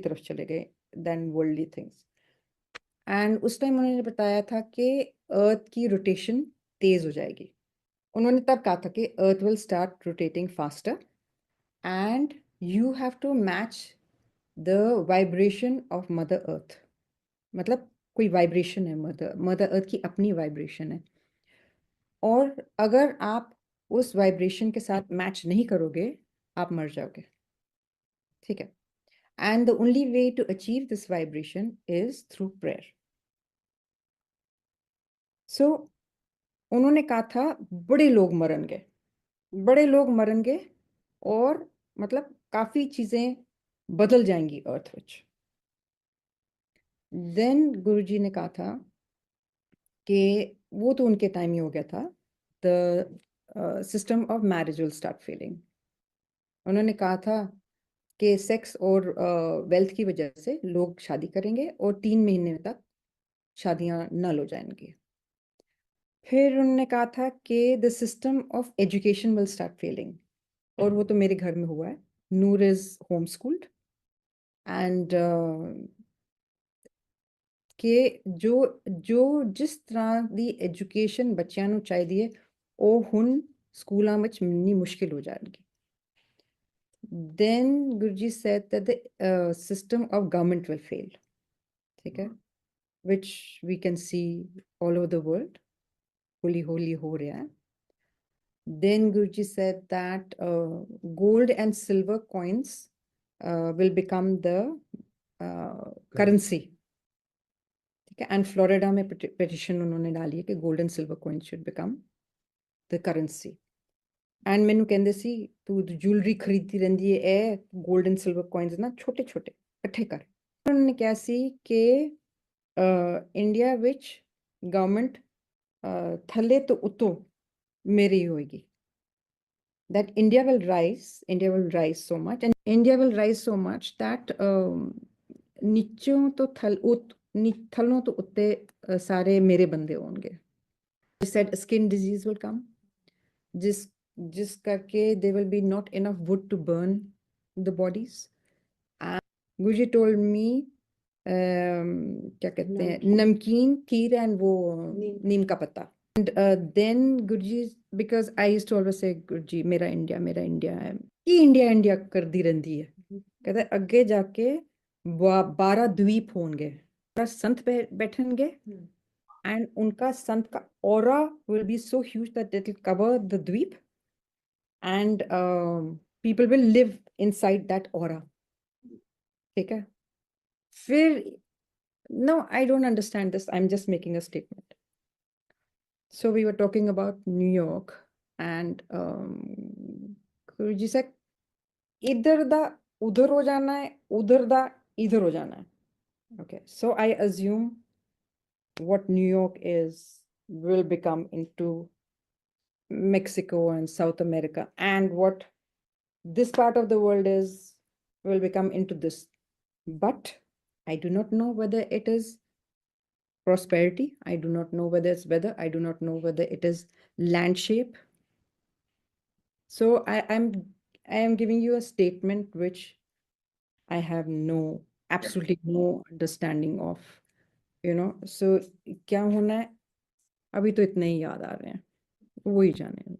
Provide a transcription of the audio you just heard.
तरफ चले गए देन वर्ल्डली थिंग्स। एंड उस टाइम उन्होंने बताया था कि अर्थ की रोटेशन तेज हो जाएगी। उन्होंने तब कहा था कि earth will start rotating faster and you have to match the vibration of mother earth. मतलब कोई वाइब्रेशन है, मदर अर्थ की अपनी वाइब्रेशन है, और अगर आप उस वाइब्रेशन के साथ मैच नहीं करोगे आप मर जाओगे। ठीक है। And the only way to achieve this vibration is through prayer. So उन्होंने कहा था बड़े लोग मरेंगे, बड़े लोग मरेंगे, और मतलब काफी चीजें बदल जाएंगी अर्थ विच। देन गुरुजी ने कहा था कि वो तो उनके टाइम ही हो गया था, the system of marriage will start failing. उन्होंने कहा था कि सेक्स और वेल्थ की वजह से लोग शादी करेंगे और 3 महीने तक शादियां नल हो जाएंगी। फिर उन्होंने कहा था कि the system of education will start failing, और वो तो मेरे घर में हुआ है। Noor is home schooled and कि जो जिस तरह ਦੀ एजुकेशन ਬੱਚਿਆਂ ਨੂੰ ਚਾਹੀਦੀ ਹੈ ਉਹ ਹੁਣ ਸਕੂਲਾਂ ਵਿੱਚ ਮਿਲਣੀ ਮੁਸ਼ਕਿਲ ਹੋ ਜਾਣਗੀ। Then Guruji said that the system of government will fail, ठीक है, which we can see all over the world, Holi Holi हो रहा है। Then Guruji said that gold and silver coins will become the currency, ठीक है। एंड फ्लोरिडा में petition उन्होंने डाली है कि gold and silver coins should become the currency. And मैनू कहंदे सी तू ज्वेलरी खरीदती रहंदी है, ए गोल्ड एंड सिल्वर कॉइन्स ना छोटे छोटे इकट्ठे कर। उन्होंने कहा सी कि इंडिया विच गवर्नमेंट थले तो उतो मेरी होएगी, that India will rise so much, and India will rise so much that नीचों तो थलों तो उत्ते सारे मेरे बंदे होंगे। I said skin disease will come, जिस करके there will be not enough wood to burn the bodies. And Guruji told me क्या कहते हैं, नमकीन खीर एंड वो नीम का पत्ता। And then Guruji, because I used to always say Guruji मेरा इंडिया है, कि इंडिया कर दी रहती है। कहते अगे जाके 12 द्वीप होंगे, संत बैठेंगे, एंड उनका संत का aura will be so huge that it will cover the dweep, and people will live inside that aura. ठीक है। फिर no, I don't understand this, I'm just making a statement. So we were talking about New York, and Guruji said इधर दा उधर हो जाना है, उधर दा इधर हो जाना है। Okay, so I assume what New York is will become into Mexico and South America, and what this part of the world is will become into this. But I do not know whether it is prosperity, I do not know whether it's weather, I do not know whether it is land shape. So I am giving you a statement which I have absolutely no understanding of, so क्या होना है अभी तो इतने ही याद आ रहे हैं, वही जाने।